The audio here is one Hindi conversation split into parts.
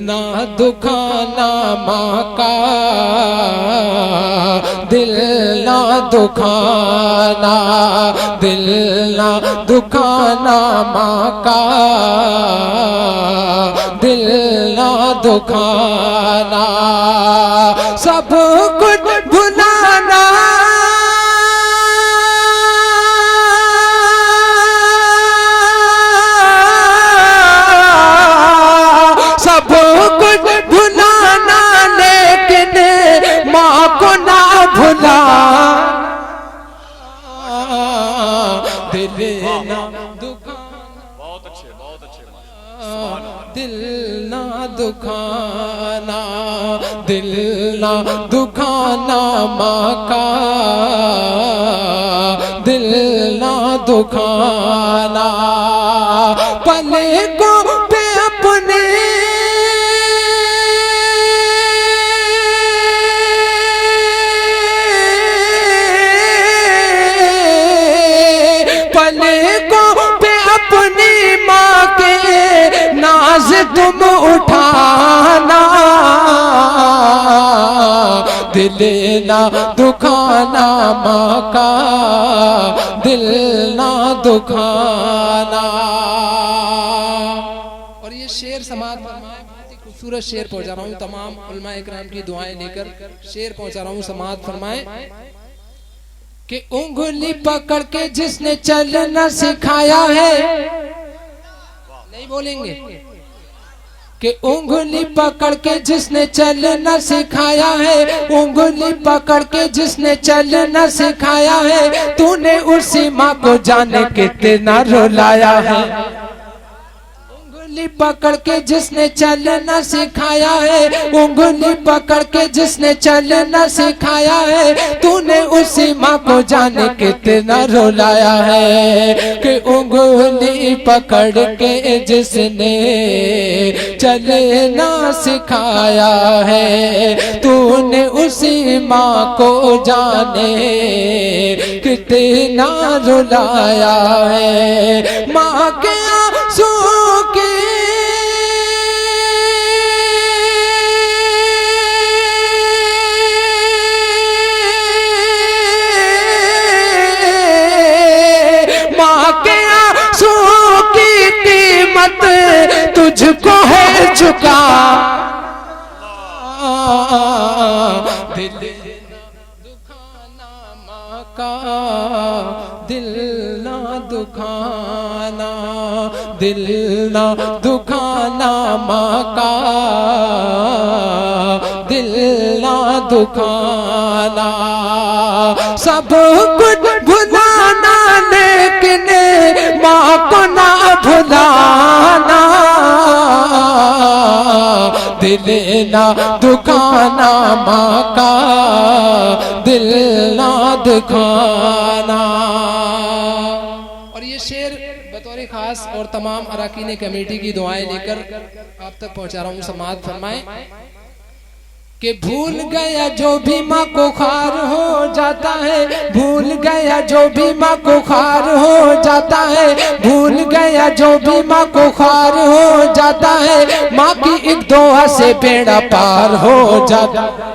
ना दुखाना माँ का, दिल ना दुखाना, दिल ना दुखाना माँ का, दिल ना दुखाना, सब कुछ भुलाना, सब कुछ भुलाना, लेकिन माँ को ना भुला, दिल ना दुखाना, बहुत अच्छे दिल ना दुखाना, दिल ना दुखाना माँ का, दिल ना दुखाना, पलकों पे अपने पलकों पे अपनी माँ के नाज तुम उठाना, दिल ना दुखाना माँ का, दिल ना दुखाना। और ये शेर समाज फरमाए, बहुत ही खूबसूरत शेर पहुंचा रहा हूँ, तमाम उलमा इकराम की दुआएं लेकर शेर पहुंचा रहा हूँ। समाज फरमाए कि उंगली पकड़ के जिसने चलना सिखाया है, नहीं बोलेंगे कि उंगली पकड़ के जिसने चलना सिखाया है, उंगली पकड़ के जिसने चलना सिखाया है, तूने उसी माँ को जाने कितना रुलाया है। उंगली पकड़ के जिसने चलना सिखाया है, उंगली पकड़ के जिसने चलना सिखाया है, तूने उसी माँ को जाने कितना रुलाया है। कि उंगली पकड़ के जिसने चलना सिखाया है, तूने उसी माँ को जाने कितना रुलाया है। माँ के आंसू के तुझको है चुका, दिल दुखाना माँ का, दिल ना दुखाना, दिल ना दुखाना माँ का, दिल ना दुखाना, सब कुछ भुलाना, लेकिन माँ को ना भुलाना, दिल ना दुखाना माँ का, दिल ना दुखाना। और ये शेर बतौर खास और तमाम अराकीन कमेटी की दुआएं लेकर आप तक पहुंचा रहा हूँ। समाज फरमाए कि भूल गया जो भी माँ को खार हो जाता है, भूल गया जो भी माँ को खार हो जाता है, भूल गया जो भी माँ को खार हो जाता है, माँ की एक दुआ से बेड़ा पार हो जाता है।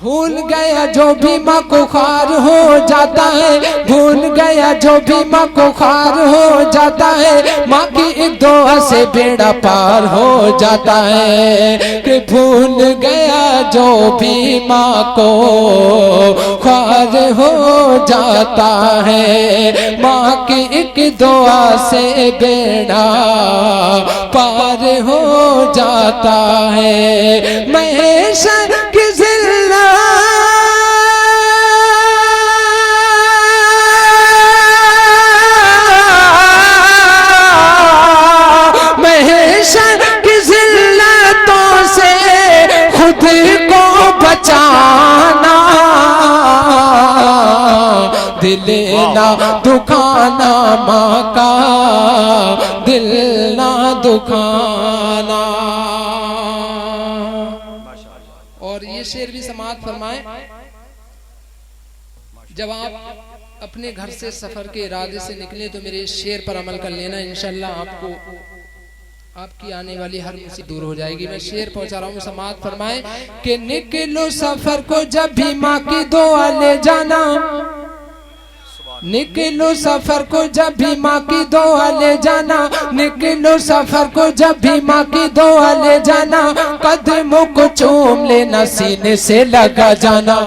भूल गया जो भी माँ को खार हो जाता है, भूल गया जो भी माँ को खार हो जाता है, माँ की एक दुआ से बेड़ा पार हो जाता है। कि भूल गया जो भी माँ को खार हो जाता है, माँ की एक दुआ से बेड़ा पार हो जाता है। महशर की जिल्ला बचाना, दिल ना दुखाना माँ का, दिल ना दुखाना। और ये शेर भी समाअत फरमाए, जब आप अपने घर से सफर के इरादे से निकले तो मेरे शेर पर अमल कर लेना, इंशाअल्लाह आपको आपकी आने वाली हर मुसीबत दूर हो जाएगी। मैं शेर पहुंचा रहा हूँ, समाअत फरमाए कि निकलो सफर को जब भी माँ की दुआ ले जाना, निकलो सफर को जब भी माँ की दुआ ले जाना, निकलो सफर को जब भी माँ की दुआ ले जाना, कदमों को चूम लेना सीने से लगा जाना।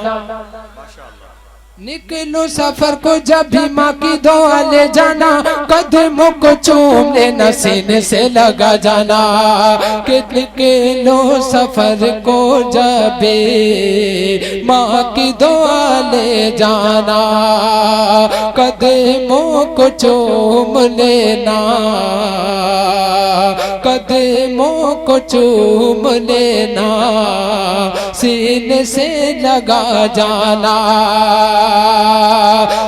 निकलो सफर को जब भी माँ की दुआ ले जाना, कदमों को चूम लेना सीने से लगा जाना। कि निकलो सफर को जब भी माँ की दुआ ले जाना, कदमों को चूम लेना, कदमों को चूम लेना सीने से लगा जाना।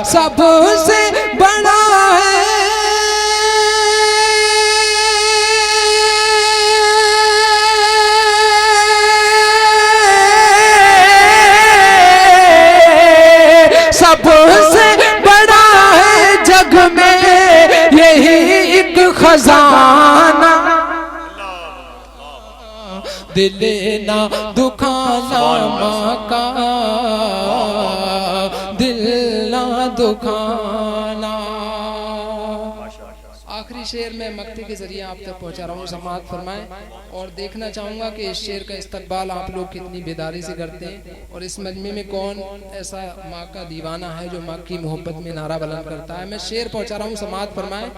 सबसे बड़ा है सबसे बड़ा है जग में यही एक खजाना, दिल ना दुखाना माँ का, दिल ना दुखाना। आखिरी शेर में मक्ते के जरिए आप तक पहुंचा रहा हूँ, समाअत फरमाएं। और देखना चाहूंगा कि इस शेर का इस्तकबाल आप लोग कितनी बेदारी से करते हैं, और इस मजमे में कौन ऐसा माँ का दीवाना है जो माँ की मोहब्बत में नारा बुलंद करता है। मैं शेर पहुंचा रहा हूँ, समाअत फरमाएं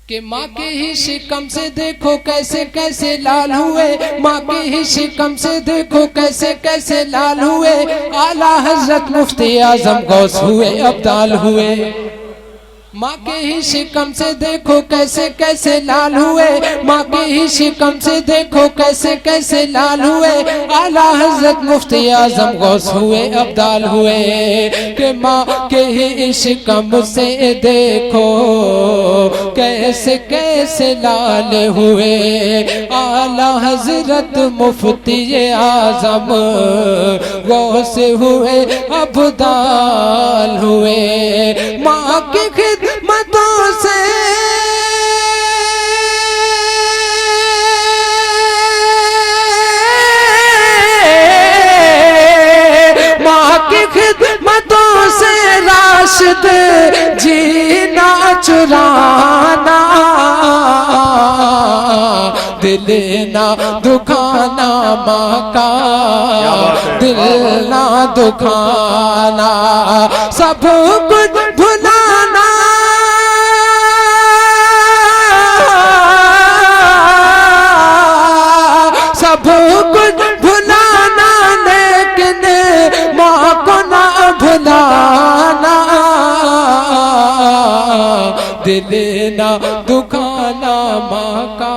कि माँ के ही शिकम से देखो कैसे कैसे लाल हुए, माँ के ही शिकम से देखो कैसे कैसे लाल हुए, आला हजरत मुफ्ती आजम गौस हुए अब्दाल हुए। माँ के ही शिकम से देखो कैसे कैसे लाल हुए, माँ के ही शिकम से देखो कैसे कैसे लाल हुए, आला हजरत मुफ्ती आजम गौस हुए अब्दाल हुए। कि माँ के ही शिकम से देखो कैसे कैसे लाल हुए, आला हजरत मुफ्ती आजम गौस हुए अब्दाल हुए। माँ की खिदमतों से माँ की खिदमतों से राशिद जीना चुराना, दिल ना दुखाना माँ का, दिल ना दुखाना, सब कुछ भुलाना, सब कुछ भुलाना, लेकिन माँ को ना भुलाना, दिल ना दुखाना माँ का।